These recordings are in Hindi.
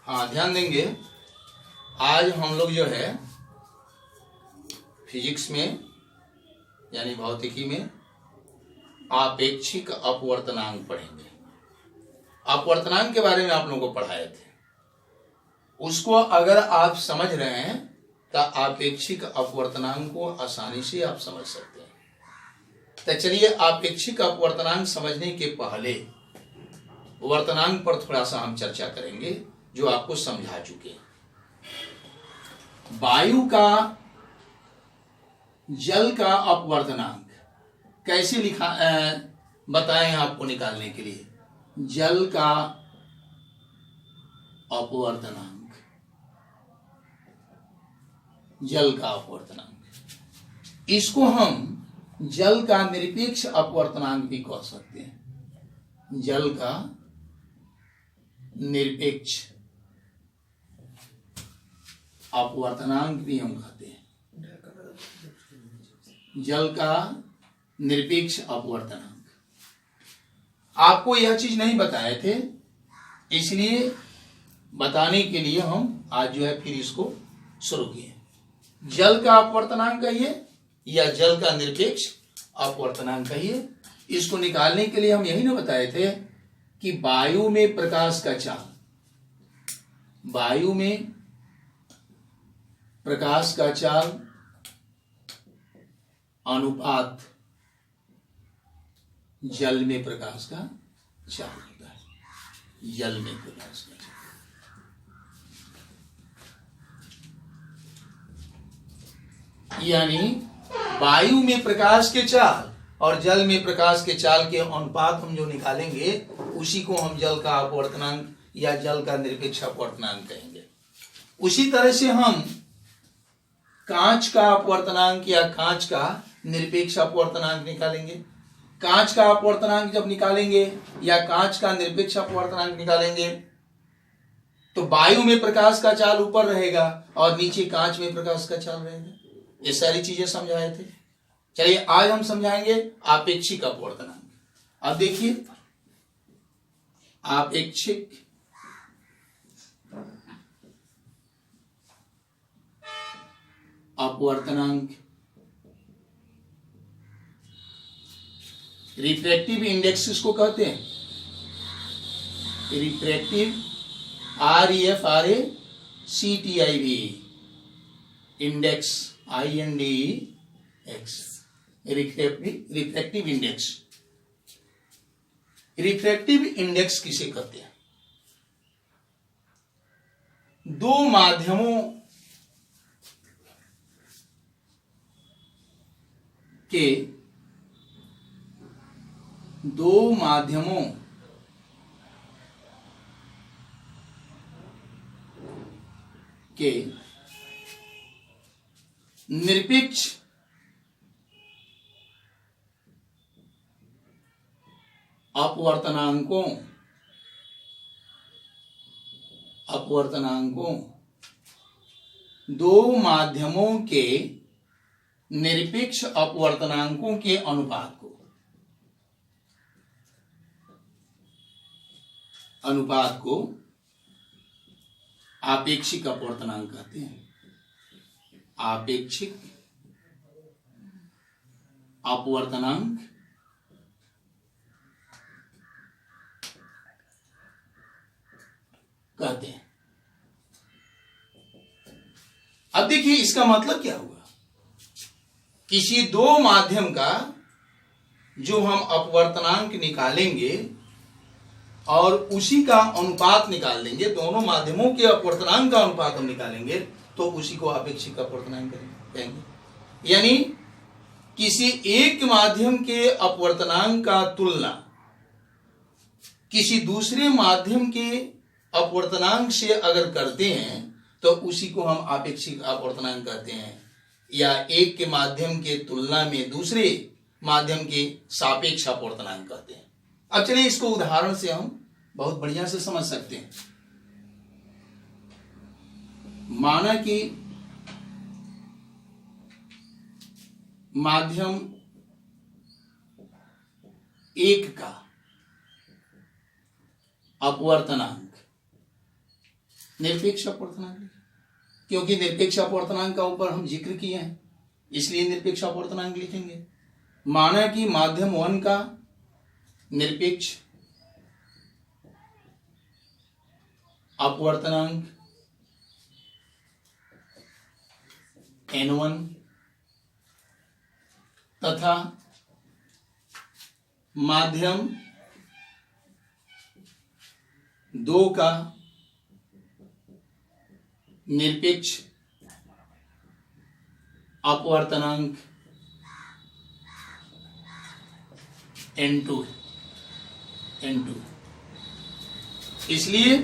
हाँ, ध्यान देंगे। आज हम लोग जो है फिजिक्स में यानी भौतिकी में आपेक्षिक अपवर्तनांक पढ़ेंगे। अपवर्तनांक के बारे में आप लोगों को पढ़ाए थे, उसको अगर आप समझ रहे हैं तो आपेक्षिक अपवर्तनांक को आसानी से आप समझ सकते हैं। तो चलिए, आपेक्षिक अपवर्तनांक समझने के पहले वर्तनांक पर थोड़ा सा हम चर्चा करेंगे, जो आपको समझा चुके हैं। वायु का जल का अपवर्तनांक कैसे लिखा बताएं आपको निकालने के लिए। जल का अपवर्तनांक, जल का अपवर्तनांक, इसको हम जल का निरपेक्ष अपवर्तनांक भी कह सकते हैं। जल का निरपेक्ष अपवर्तनांक भी हम कहते हैं। जल का निरपेक्ष अपवर्तनांक आपको यह चीज नहीं बताए थे, इसलिए बताने के लिए हम आज जो है फिर इसको शुरू किए। जल का अपवर्तनांक कहिए या जल का निरपेक्ष अपवर्तनांक कहिए, इसको निकालने के लिए हम यही ना बताए थे कि वायु में प्रकाश का चाल, वायु में प्रकाश का चाल अनुपात जल में प्रकाश का चाल होता है। जल में प्रकाश का चाल यानी वायु में प्रकाश के चाल और जल में प्रकाश के चाल के अनुपात हम जो निकालेंगे, उसी को हम जल का अपवर्तनांक या जल का निरपेक्ष अपवर्तनांक कहेंगे। उसी तरह से हम कांच का अपवर्तनांक या कांच का निरपेक्ष अपवर्तनांक निकालेंगे। कांच का अपवर्तनांक जब निकालेंगे या कांच का निरपेक्ष अपवर्तनांक निकालेंगे तो वायु में प्रकाश का चाल ऊपर रहेगा और नीचे कांच में प्रकाश का चाल रहेगा। ये सारी चीजें समझाए थे। चलिए, आज हम समझाएंगे आपेक्षिक अपवर्तनांक। अब देखिए, आपेक्षिक अपवर्तनांक, रिफ्रैक्टिव इंडेक्स इसको कहते हैं। Refractive REFRACTIV index INDEX, refractive index. Refractive index किसे कहते हैं? दो माध्यमों के निरपेक्ष अपवर्तनांकों दो माध्यमों के निरपेक्ष अपवर्तनांकों के अनुपात को आपेक्षिक अपवर्तनांक कहते हैं। आपेक्षिक अपवर्तनांक कहते हैं। अब देखिए, इसका मतलब क्या हुआ। किसी दो माध्यम का जो हम अपवर्तनांक निकालेंगे और उसी का अनुपात निकाल देंगे, दोनों माध्यमों के अपवर्तनांक का अनुपात हम निकालेंगे, तो उसी को आपेक्षिक अपवर्तनांक कहेंगे। यानी किसी एक माध्यम के अपवर्तनांक का तुलना किसी दूसरे माध्यम के अपवर्तनांक से अगर करते हैं तो उसी को हम आपेक्षिक अपवर्तनांक कहते हैं, या एक के माध्यम के तुलना में दूसरे माध्यम के सापेक्ष अपवर्तनांक कहते हैं। अब चलिए, इसको उदाहरण से हम बहुत बढ़िया से समझ सकते हैं। माना कि माध्यम एक का अपवर्तनांक निरपेक्ष अपवर्तनांक लिखें, क्योंकि निरपेक्ष अपवर्तनांक का ऊपर हम जिक्र किए हैं, इसलिए निरपेक्ष अपवर्तनांक लिखेंगे। माना कि माध्यम 1 का निरपेक्ष अपवर्तनांक n1 तथा माध्यम 2 का निरपेक्ष अपवर्तनांक n2 इसलिए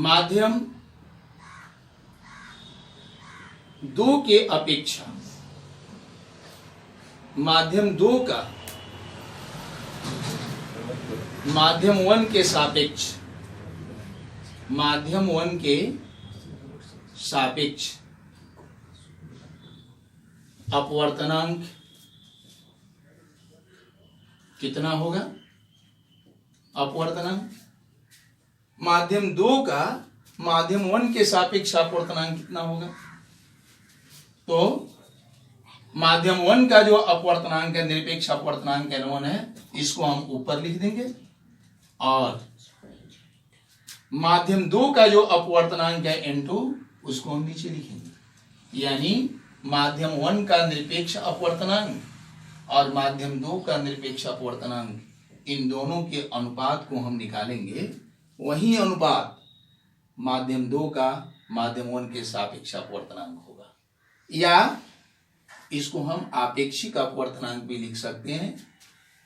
माध्यम 2 के अपेक्षा माध्यम 2 का माध्यम 1 के सापेक्ष माध्यम 1 के सापेक्ष अपवर्तनांक कितना होगा? अपवर्तनांक माध्यम 2 का माध्यम 1 के सापेक्ष अपवर्तनांक कितना होगा? तो माध्यम 1 का जो अपवर्तनांक है, निरपेक्ष अपवर्तनांक n1 है, इसको हम ऊपर लिख देंगे, और माध्यम 2 का जो अपवर्तनांक है n2 उसको हम नीचे लिखेंगे। यानी माध्यम 1 का निरपेक्ष अपवर्तनांक और माध्यम 2 का निरपेक्ष अपवर्तनांक, इन दोनों के अनुपात को हम निकालेंगे। वही अनुपात माध्यम 2 का माध्यम 1 के सापेक्ष अपवर्तनांक होगा, या इसको हम आपेक्षिक अपवर्तनांक भी लिख सकते हैं।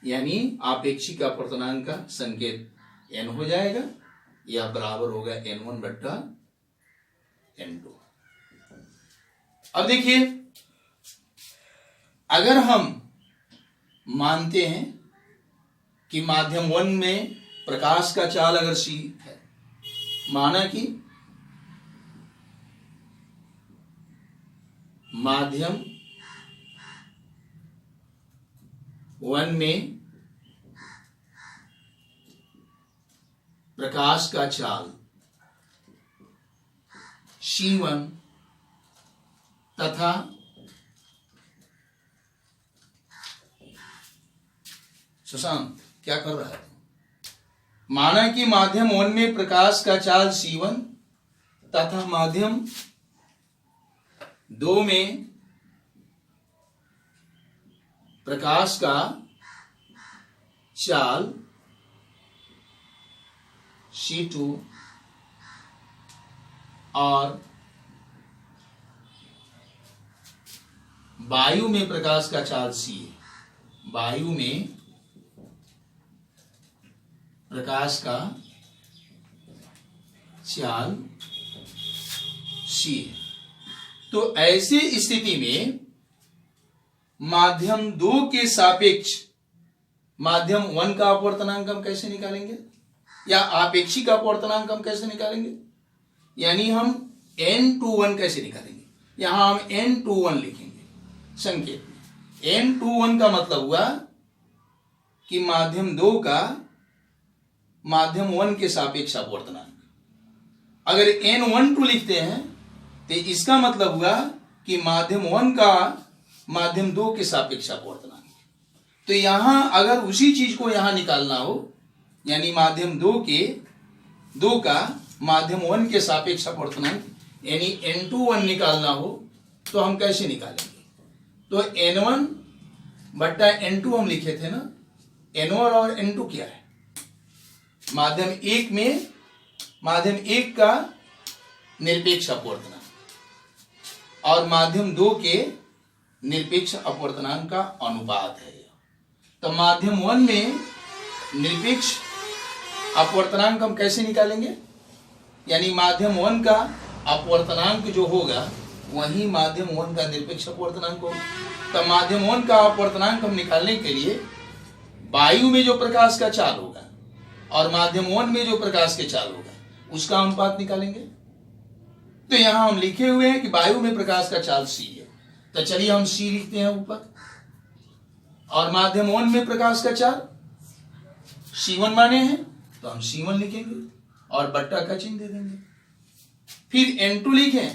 यानी आपेक्षिक अपवर्तनांक का संकेत n हो जाएगा, या बराबर होगा n1 बट्टा n2। अब देखिए, अगर हम मानते हैं कि माध्यम 1 में प्रकाश का चाल अगर c है, माना कि माध्यम 1 में प्रकाश का चाल c1 तथा सुशांत क्या कर रहा है? माना कि माध्यम 1 में प्रकाश का चाल c1 तथा माध्यम 2 में प्रकाश का चाल c2 और वायु में प्रकाश का चाल c है। वायु में प्रकाश का चाल c है। तो ऐसी स्थिति में माध्यम 2 के सापेक्ष माध्यम 1 का अपवर्तनांक हम कैसे निकालेंगे, या आपेक्षिक अपवर्तनांक हम कैसे निकालेंगे? यानी हम n21 कैसे निकालेंगे? यहां हम n21 लिखेंगे संकेत में। n21 का मतलब हुआ कि माध्यम 2 का माध्यम 1 के सापेक्ष अपवर्तनांक। अगर n12 लिखते हैं तो इसका मतलब हुआ कि माध्यम 1 का माध्यम 2 के सापेक्ष अपवर्तनांक। तो यहां अगर उसी चीज को यहां निकालना हो, यानी माध्यम 2 का माध्यम 1 के सापेक्ष अपवर्तनांक यानी n21 निकालना हो, तो हम कैसे निकालेंगे? तो n1 बट्टा n2 हम लिखे थे ना। n1 और n2 क्या है? माध्यम 1 में माध्यम 1 का निरपेक्ष अपवर्तनांक और माध्यम 2 के निरपेक्ष अपवर्तनांक का अनुपात है। तो माध्यम 1 में निरपेक्ष अपवर्तनांक हम कैसे निकालेंगे? यानी माध्यम 1 का अपवर्तनांक जो होगा वही माध्यम 1 का निरपेक्ष अपवर्तनांक होगा। तो माध्यम 1 का अपवर्तनांक हम निकालने के लिए वायु में जो प्रकाश का चाल होगा और माध्यम 1 में जो प्रकाश के चाल होगा उसका अनुपात निकालेंगे। तो यहां हम लिखे हुए हैं कि वायु में प्रकाश का चाल c है, तो चलिए हम c लिखते हैं ऊपर, और माध्यम 1 में प्रकाश का चाल C1 माने हैं तो हम C1 लिखेंगे और बट्टा का चिन्ह दे देंगे। फिर N2 लिखें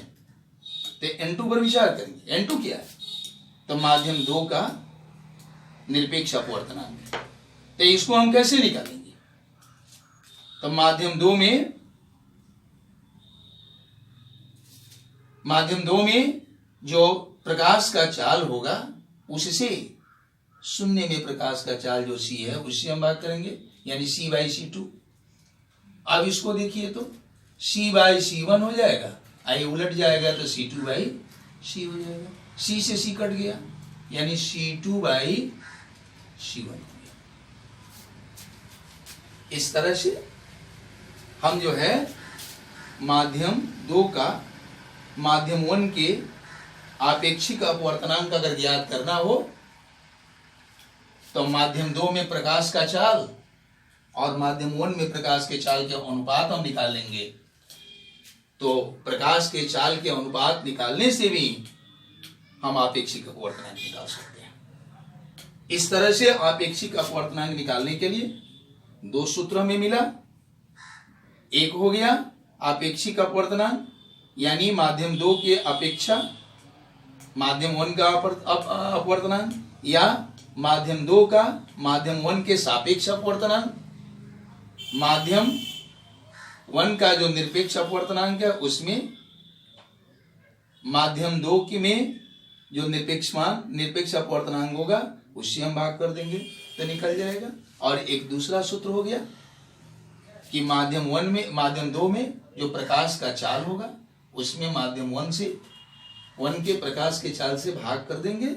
तो N2 पर विचार करेंगे। N2 क्या है? तो माध्यम 2 का निरपेक्ष अपवर्तनांक। तो इसको हम कैसे निकालेंगे? तो माध्यम 2 में जो प्रकाश का चाल होगा उससे शून्य में प्रकाश का चाल जो C है उससे हम बात करेंगे, यानी C/C2। अब इसको देखिए तो C/C1 हो जाएगा, आई उलट जाएगा तो C2/C हो जाएगा। C से C कट गया यानी C2/C1 हो गया। इस तरह से हम जो है माध्यम 2 का माध्यम 1 के आपेक्षिक अपवर्तनांक अगर ज्ञात करना हो तो माध्यम 2 में प्रकाश का चाल और माध्यम 1 में प्रकाश के चाल के अनुपात हम निकाल लेंगे। तो प्रकाश के चाल के अनुपात निकालने से भी हम आपेक्षिक अपवर्तनांक निकाल सकते हैं। इस तरह से आपेक्षिक अपवर्तनांक निकालने के लिए 2 सूत्र हमें मिला। एक हो गया आपेक्षिक अपवर्तनांक यानी माध्यम 2 के अपेक्षा माध्यम 1 का अपवर्तनांक, या माध्यम 2 का माध्यम 1 के सापेक्ष अपवर्तनांक। माध्यम 1 का जो निरपेक्ष अपवर्तनांक है उसमें माध्यम 2 की में जो निरपेक्ष अपवर्तनांक होगा उससे हम भाग कर देंगे तो निकल जाएगा। और एक दूसरा सूत्र हो गया कि माध्यम 2 में जो प्रकाश का चाल होगा उसमें माध्यम 1 के प्रकाश के चाल से भाग कर देंगे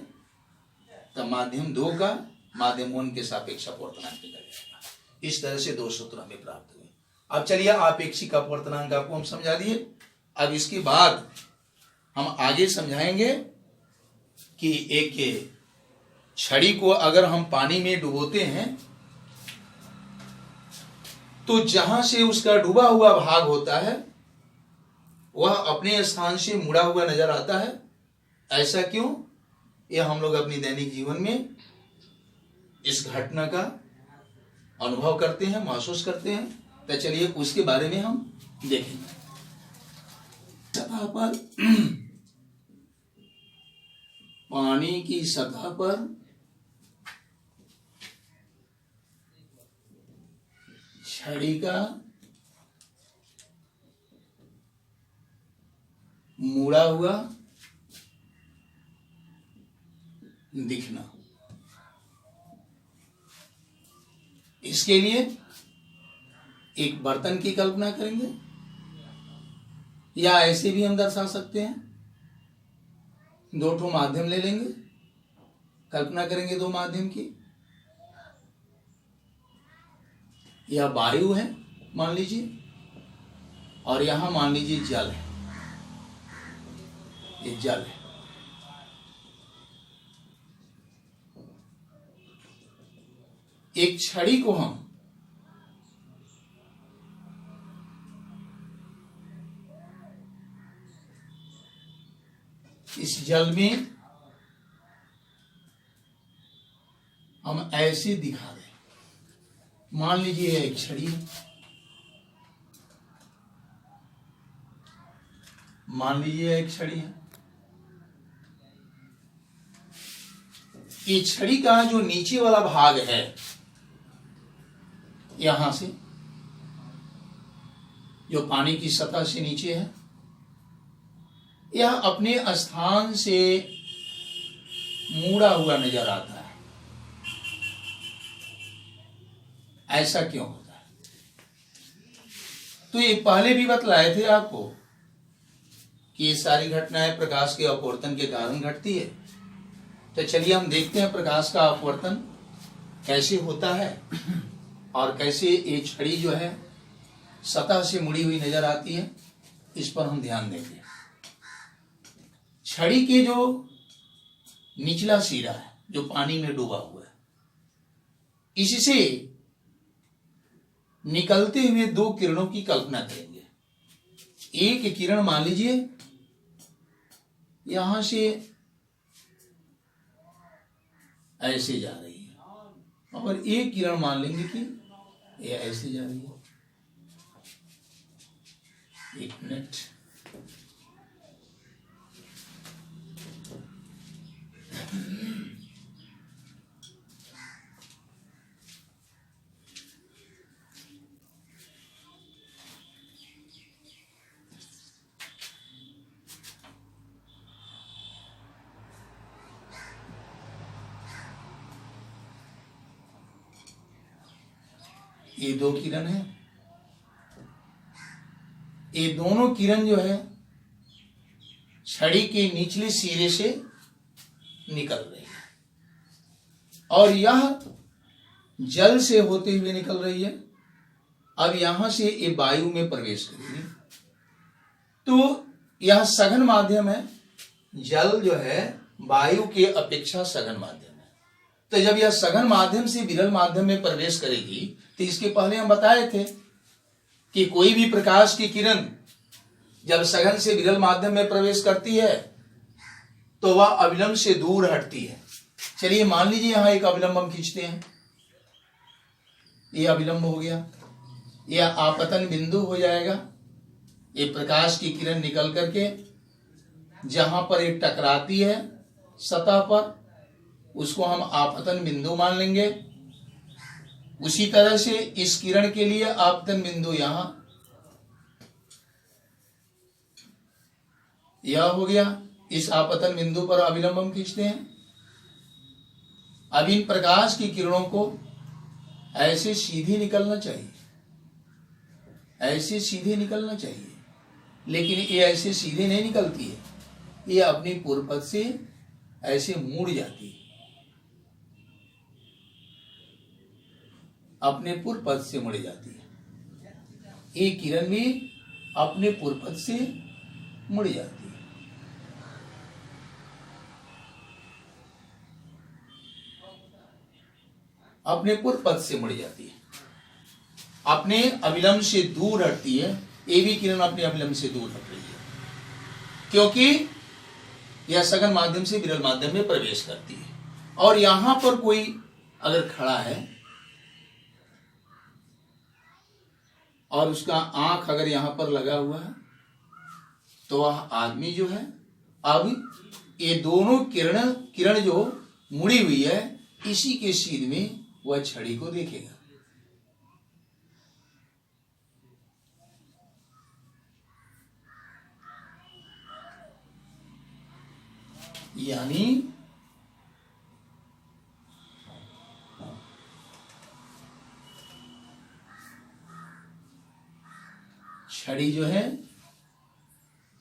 तो माध्यम 2 का माध्यम 1 के सापेक्ष अपवर्तनांक निकल जाएगा। इस तरह से 2 सूत्र हमें प्राप्त हुए। अब चलिए आपेक्षिक अपवर्तनांक आपको हम समझा दिए। अब इसके बाद हम आगे समझाएंगे कि एक छड़ी को अगर हम पानी में डुबोते हैं तो जहां से उसका डूबा हुआ भाग होता है वह अपने स्थान से मुड़ा हुआ नजर आता है। ऐसा क्यों? यह हम लोग अपनी दैनिक जीवन में इस घटना का अनुभव करते हैं, महसूस करते हैं। तो चलिए उसके बारे में हम देखेंगे। सतह पर पानी की सतह पर छड़ी का मुड़ा हुआ दिखना। इसके लिए एक बर्तन की कल्पना करेंगे या ऐसे भी हम दर्शा सकते हैं। 2 ठो माध्यम ले लेंगे, कल्पना करेंगे 2 माध्यम की। यह वायु है मान लीजिए और यहां मान लीजिए जल है, ये जल है। एक छड़ी को हम इस जल में हम ऐसे दिखा दें। मान लीजिए एक छड़ी, मान लीजिए एक छड़ी है। ये छड़ी का जो नीचे वाला भाग है यहां से जो पानी की सतह से नीचे है, यह अपने स्थान से मुड़ा हुआ नजर आता है। ऐसा क्यों होता है? तो ये पहले भी बतलाए थे आपको कि ये सारी घटनाएं प्रकाश के अपवर्तन के कारण घटती है। तो चलिए हम देखते हैं प्रकाश का अपवर्तन कैसे होता है और कैसे ये छड़ी जो है सतह से मुड़ी हुई नजर आती है। इस पर हम ध्यान देंगे। छड़ी के जो निचला सिरा है जो पानी में डूबा हुआ है, इससे निकलते हुए 2 किरणों की कल्पना करेंगे। एक किरण मान लीजिए यहां से ऐसे जा रही है और एक किरण मान लेंगे कि ये ऐसे जा रही है। एक मिनट, ये दो किरण है, ये दोनों किरण जो है छड़ी के निचले सिरे से निकल रही है और यह जल से होते हुए निकल रही है। अब यहां से ये वायु में प्रवेश करेगी तो यह सघन माध्यम है। जल जो है वायु के अपेक्षा सघन माध्यम है। तो जब यह सघन माध्यम से विरल माध्यम में प्रवेश करेगी तो इसके पहले हम बताए थे कि कोई भी प्रकाश की किरण जब सघन से विरल माध्यम में प्रवेश करती है तो वह अविलंब से दूर हटती है। चलिए मान लीजिए यहां एक अविलंब हम खींचते हैं, यह अविलंब हो गया, यह आपतन बिंदु हो जाएगा। ये प्रकाश की किरण निकल करके जहां पर एक टकराती है सतह पर, उसको हम आपतन बिंदु मान लेंगे। उसी तरह से इस किरण के लिए आपतन बिंदु यहां, यह हो गया। इस आपतन बिंदु पर अविलंब हम खींचते हैं। अब इन प्रकाश की किरणों को ऐसे सीधे निकलना चाहिए, ऐसे सीधे निकलना चाहिए, लेकिन ये ऐसे सीधे नहीं निकलती है, ये अपनी पूर्व पथ से ऐसे मुड़ जाती है, अपने पूर्व पथ से मुड़ जाती है। ये किरण भी अपने पूर्व पथ से मुड़ जाती है। अपने पूर्व पथ से मुड़ जाती है, अपने अविलंब से दूर हटती है। ये भी किरण अपने अविलंब से दूर हट रही है क्योंकि यह सघन माध्यम से विरल माध्यम में प्रवेश करती है। और यहां पर कोई अगर खड़ा है और उसका आंख अगर यहां पर लगा हुआ है तो वह आदमी जो है, अब ये दोनों किरण जो मुड़ी हुई है इसी के सीध में वह छड़ी को देखेगा। यानी छड़ी जो है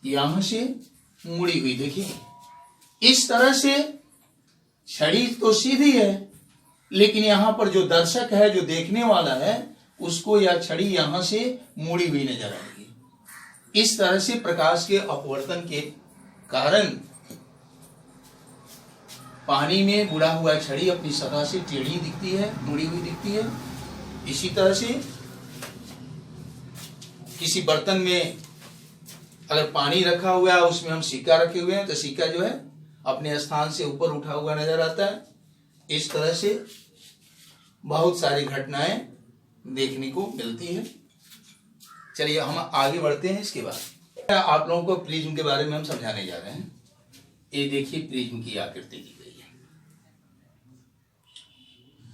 यहां से मुड़ी हुई, देखिए इस तरह से छड़ी तो सीधी है, लेकिन यहां पर जो दर्शक है, जो देखने वाला है, उसको यह छड़ी यहां से मुड़ी हुई नजर आएगी। इस तरह से प्रकाश के अपवर्तन के कारण पानी में बुड़ा हुआ छड़ी अपनी सतह से टेढ़ी दिखती है, मुड़ी हुई दिखती है। इसी तरह से किसी बर्तन में अगर पानी रखा हुआ है, उसमें हम सिक्का रखे हुए हैं तो सिक्का जो है अपने स्थान से ऊपर उठा हुआ नजर आता है। इस तरह से बहुत सारी घटनाएं देखने को मिलती है। चलिए हम आगे बढ़ते हैं। इसके बाद आप लोगों को प्रिज्म के बारे में हम समझाने जा रहे हैं। ये देखिए प्रिज्म की आकृति दी गई है।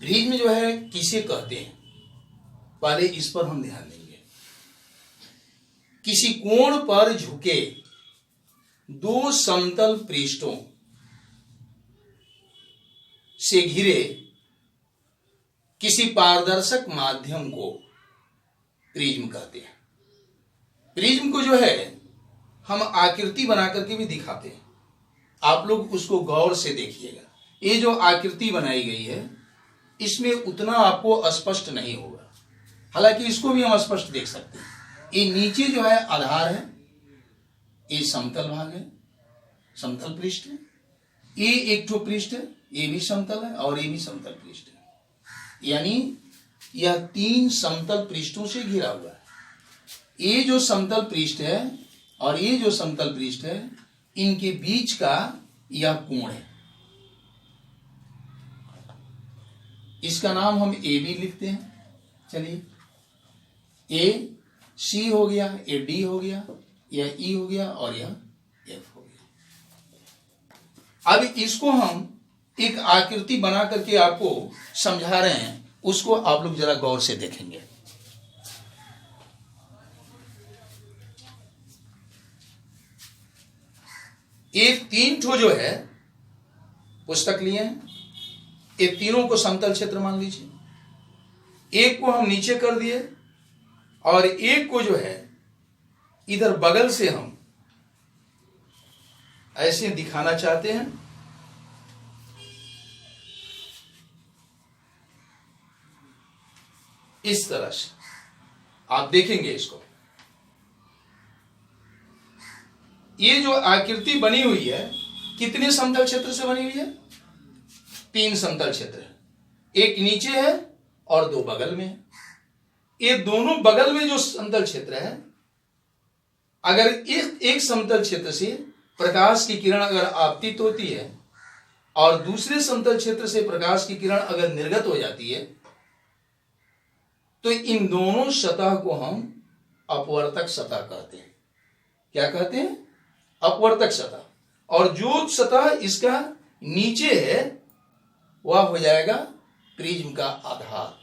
प्रिज्म जो है किसे कहते हैं, पहले इस पर हम ध्यान देंगे। किसी कोण पर झुके दो समतल पृष्ठों से घिरे किसी पारदर्शक माध्यम को प्रिज्म कहते हैं। प्रिज्म को जो है हम आकृति बना करके भी दिखाते हैं, आप लोग उसको गौर से देखिएगा। ये जो आकृति बनाई गई है इसमें उतना आपको स्पष्ट नहीं होगा, हालांकि इसको भी हम स्पष्ट देख सकते हैं। ये नीचे जो है आधार है, ये समतल भाग है, समतल पृष्ठ है। ये एक ठो पृष्ठ है, ये भी समतल है और ये भी समतल पृष्ठ है। यानी यह तीन समतल पृष्ठों से घिरा हुआ है। ये जो समतल पृष्ठ है और ये जो समतल पृष्ठ है, इनके बीच का यह कोण है। इसका नाम हम ए बी लिखते हैं। चलिए ए सी हो गया, ये डी हो गया, यह ई हो गया और यह एफ हो गया। अब इसको हम एक आकृति बना करके आपको समझा रहे हैं, उसको आप लोग जरा गौर से देखेंगे। ये तीन ठो जो है पुस्तक लिए हैं, ये तीनों को समतल क्षेत्र मान लीजिए। एक को हम नीचे कर दिए और एक को जो है इधर बगल से हम ऐसे दिखाना चाहते हैं। इस तरह से आप देखेंगे इसको। ये जो आकृति बनी हुई है कितने समतल क्षेत्र से बनी हुई है? 3 समतल क्षेत्र है, एक नीचे है और 2 बगल में है। ये दोनों बगल में जो समतल क्षेत्र है, अगर एक समतल क्षेत्र से प्रकाश की किरण अगर आपतित होती है और दूसरे समतल क्षेत्र से प्रकाश की किरण अगर निर्गत हो जाती है, तो इन दोनों सतह को हम अपवर्तक सतह कहते हैं। क्या कहते हैं? अपवर्तक सतह। और जो सतह इसका नीचे है वह हो जाएगा प्रिज्म का आधार।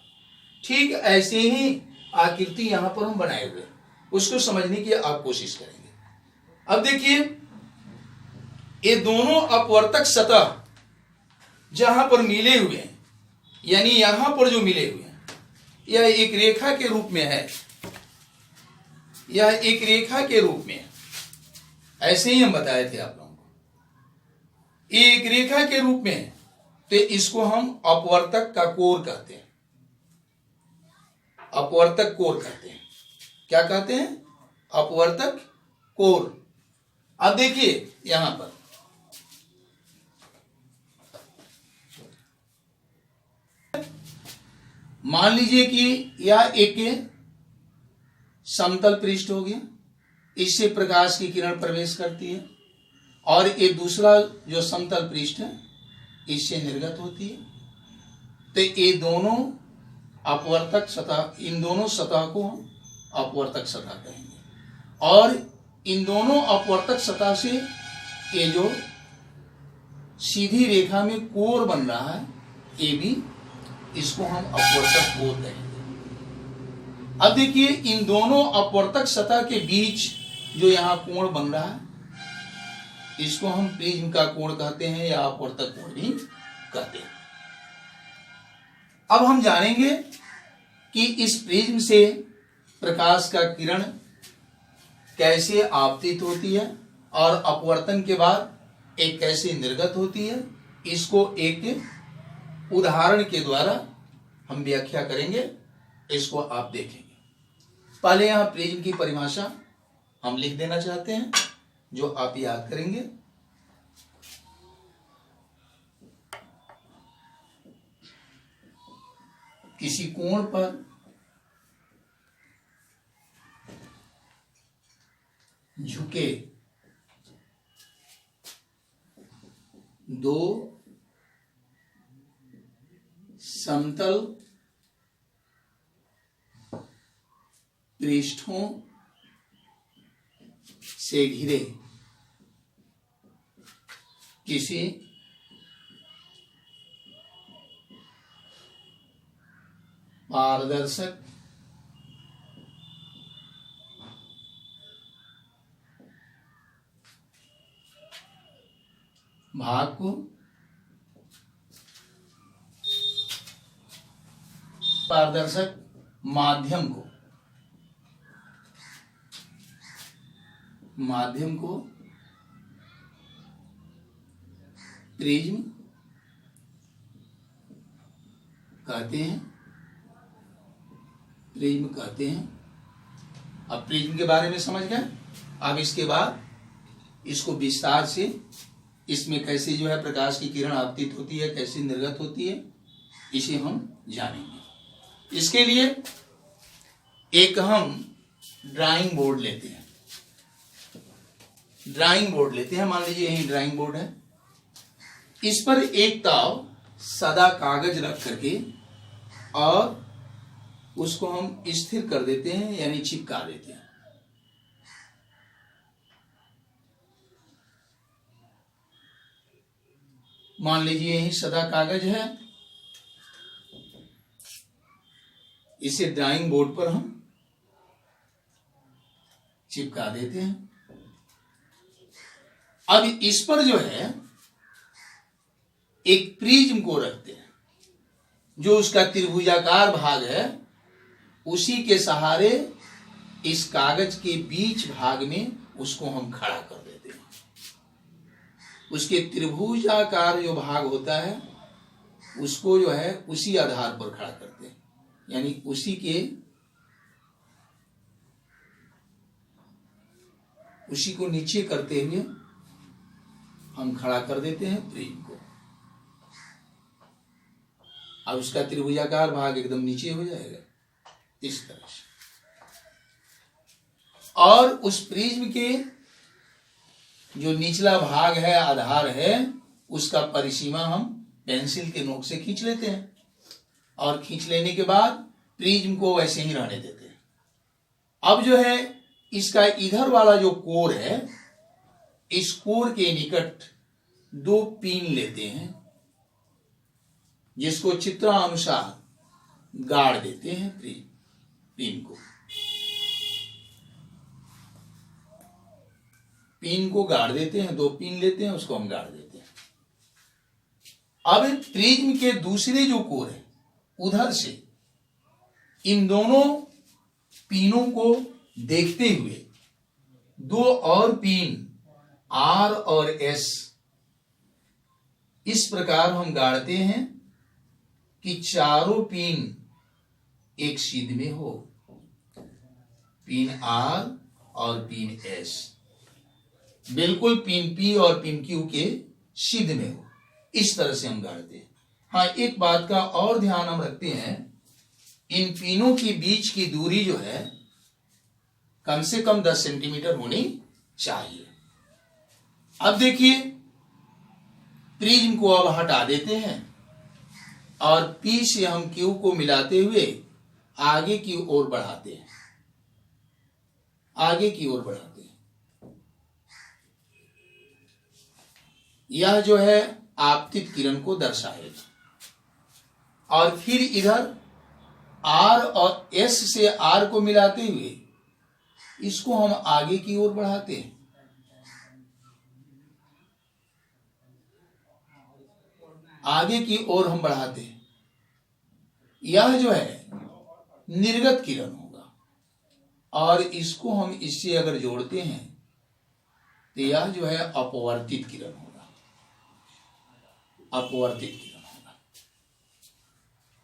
ठीक ऐसे ही आकृति यहां पर हम बनाए हुए, उसको समझने की आप कोशिश करेंगे। अब देखिए, ये दोनों अपवर्तक सतह जहां पर मिले हुए हैं, यानी यहां पर जो मिले हुए हैं, यह एक रेखा के रूप में है, यह एक रेखा के रूप में है। ऐसे ही हम बताए थे आप लोगों को, ये एक रेखा के रूप में है, तो इसको हम अपवर्तक का कोर कहते हैं। अपवर्तक कोर कहते हैं। क्या कहते हैं? अपवर्तक कोर। अब देखिए यहां पर मान लीजिए कि यह एक समतल पृष्ठ हो गया, इससे प्रकाश की किरण प्रवेश करती है, और ये दूसरा जो समतल पृष्ठ है इससे निर्गत होती है। तो ये दोनों अपवर्तक सतह, इन दोनों सतह को हम अपवर्तक सतह कहेंगे। और इन दोनों अपवर्तक सतह से ये जो सीधी रेखा में कोर बन रहा है, ये भी, इसको हम अपवर्तक कोर कहेंगे। अब देखिए, इन दोनों अपवर्तक सतह के बीच जो यहां कोण बन रहा है, इसको हम प्रिज्म का कोण कहते हैं या अपवर्तक कोण भी कहते हैं। अब हम जानेंगे कि इस प्रिज्म से प्रकाश का किरण कैसे आपतित होती है और अपवर्तन के बाद एक कैसे निर्गत होती है। इसको एक उदाहरण के द्वारा हम व्याख्या करेंगे, इसको आप देखेंगे। पहले यहां प्रिज्म की परिभाषा हम लिख देना चाहते हैं, जो आप याद करेंगे। किसी कोण पर झुके 2 समतल पृष्ठों से घिरे किसी पारदर्शक भाग को पारदर्शक माध्यम को प्रिज्म कहते हैं। प्रिज्म कहते हैं। अब प्रिज्म के बारे में समझ गए। अब इसके बाद इसको विस्तार से, इसमें कैसे जो है प्रकाश की किरण आपतित होती है, कैसे निर्गत होती है, इसे हम जानेंगे। इसके लिए एक हम ड्राइंग बोर्ड लेते हैं। मान लीजिए यही ड्राइंग बोर्ड है। इस पर एक ताव सादा कागज रख करके और उसको हम स्थिर कर देते हैं, यानी चिपका देते हैं। मान लीजिए यही सदा कागज है, इसे ड्राइंग बोर्ड पर हम चिपका देते हैं। अब इस पर जो है एक प्रिज्म को रखते हैं, जो उसका त्रिभुजाकार भाग है, उसी के सहारे इस कागज के बीच भाग में उसको हम खड़ा कर देते हैं। उसके त्रिभुजाकार जो भाग होता है उसको जो है उसी आधार पर खड़ा करते हैं, यानी उसी को नीचे करते हुए हम खड़ा कर देते हैं प्रिज्म को। अब उसका त्रिभुजाकार भाग एकदम नीचे हो जाएगा इस तरह से। और उस प्रिज्म के जो निचला भाग है, आधार है, उसका परिसीमा हम पेंसिल के नोक से खींच लेते हैं, और खींच लेने के बाद प्रिज्म को वैसे ही रहने देते हैं। अब जो है इसका इधर वाला जो कोर है, इस कोर के निकट 2 पिन लेते हैं, जिसको चित्रानुसार गाड़ देते हैं पिन को गाड़ देते हैं। 2 पिन लेते हैं, उसको हम गाड़ देते हैं। अब प्रिज्म के दूसरे जो कोर है, उधर से इन दोनों पिनों को देखते हुए 2 और पिन R और S इस प्रकार हम गाड़ते हैं कि चारों पिन एक सीध में हो, पिन R और पिन S बिल्कुल पिन P और पिन Q के सीध में हो। इस तरह से हम गाड़ते हैं। हाँ, एक बात का और ध्यान हम रखते हैं, इन पिनों के बीच की दूरी जो है कम से कम 10 सेंटीमीटर होनी चाहिए। अब देखिए, प्रिज्म को अब हटा देते हैं और P से हम Q को मिलाते हुए आगे की ओर बढ़ाते हैं, यह जो है आपतित किरण को दर्शाएगा। और फिर इधर R और S से R को मिलाते हुए इसको हम आगे की ओर बढ़ाते हैं। आगे की ओर हम बढ़ाते हैं। यह जो है निर्गत किरण होगा, और इसको हम इससे अगर जोड़ते हैं तो यह जो है अपवर्तित किरण होगा।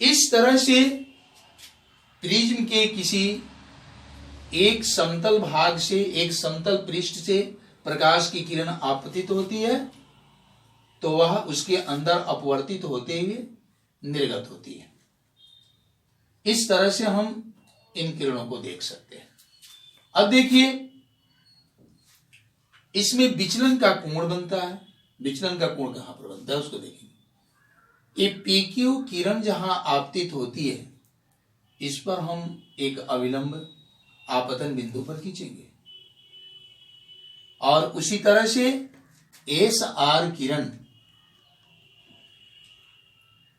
इस तरह से प्रिज्म के किसी एक समतल भाग से, एक समतल पृष्ठ से प्रकाश की किरण आपतित होती है, तो वह उसके अंदर अपवर्तित होते हुए निर्गत होती है। इस तरह से हम इन किरणों को देख सकते हैं। अब देखिए, इसमें विचलन का कोण बनता है। विचलन का कोण कहां पर बनता है उसको देखेंगे। ये PQ किरण जहां आपतित होती है, इस पर हम एक अविलंब आपतन बिंदु पर खींचेंगे, और उसी तरह से SR किरण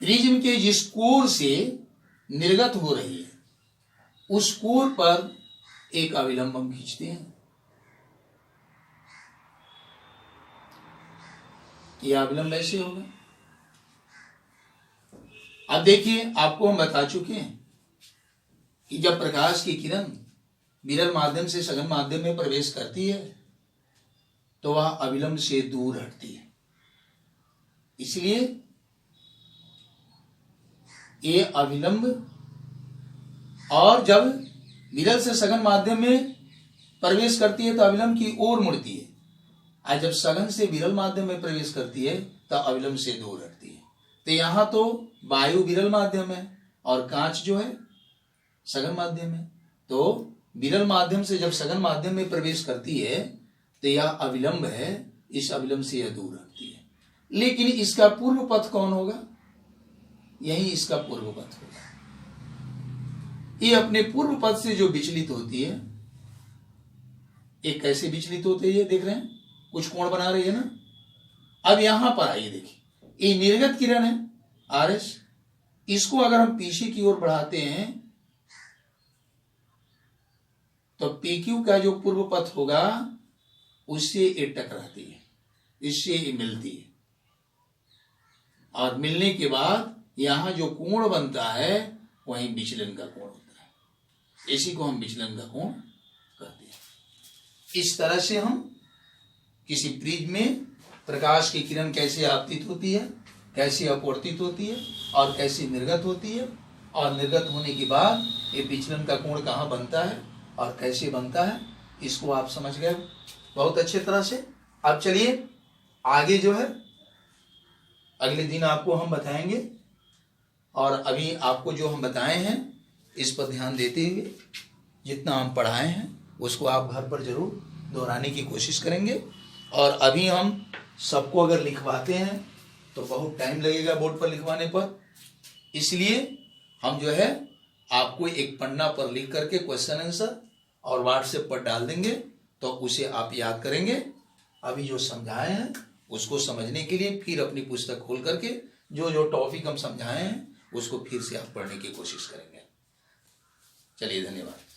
प्रिज्म के जिस कोर से निर्गत हो रही है, उस कोर पर एक अविलंब हम खींचते हैं। यह अविलंब ऐसे होगा। अब देखिए, आपको हम बता चुके हैं कि जब प्रकाश की किरण विरल माध्यम से सघन माध्यम में प्रवेश करती है तो वह अविलंब से दूर हटती है। इसलिए ये अविलंब, और जब विरल से सघन माध्यम में प्रवेश करती है तो अविलंब की ओर मुड़ती है, और जब सघन से विरल माध्यम में प्रवेश करती है तो अविलंब से दूर हटती है। तो यहां तो वायु विरल माध्यम है और कांच जो है सघन माध्यम है। तो विरल माध्यम से जब सघन माध्यम में प्रवेश करती है तो यह अविलंब है, इस अविलंब से यह दूर हटती है। लेकिन इसका पूर्व पथ कौन होगा? यही इसका पूर्व पथ होगा। ये अपने पूर्व पद से जो विचलित होती है, ये कैसे विचलित होते हैं, ये देख रहे हैं, कुछ कोण बना रही है ना। अब यहां पर आइए, देखिए ये निर्गत किरण है आर एस, इसको अगर हम पीछे की ओर बढ़ाते हैं तो PQ का जो पूर्व पथ होगा उससे ये टकराती है, इससे ये मिलती है, और मिलने के बाद यहां जो कोण बनता है वहीं विचलन का कोण होता है। इसी को हम विचलन का कोण कहते हैं। इस तरह से हम किसी प्रिज्म में प्रकाश की किरण कैसे आपतित होती है, कैसे अपवर्तित होती है और कैसे निर्गत होती है, और निर्गत होने के बाद ये विचलन का कोण कहाँ बनता है और कैसे बनता है, इसको आप समझ गए बहुत अच्छे तरह से। अब चलिए आगे जो है अगले दिन आपको हम बताएंगे, और अभी आपको जो हम बताए हैं इस पर ध्यान देते हुए जितना हम पढ़ाए हैं उसको आप घर पर जरूर दोहराने की कोशिश करेंगे। और अभी हम सबको अगर लिखवाते हैं तो बहुत टाइम लगेगा बोर्ड पर लिखवाने पर, इसलिए हम जो है आपको एक पन्ना पर लिख करके क्वेश्चन आंसर और व्हाट्सएप पर डाल देंगे, तो उसे आप याद करेंगे। अभी जो समझाए हैं उसको समझने के लिए फिर अपनी पुस्तक खोल करके जो जो टॉपिक हम समझाए हैं उसको फिर से आप पढ़ने की कोशिश करेंगे। चलिए, धन्यवाद।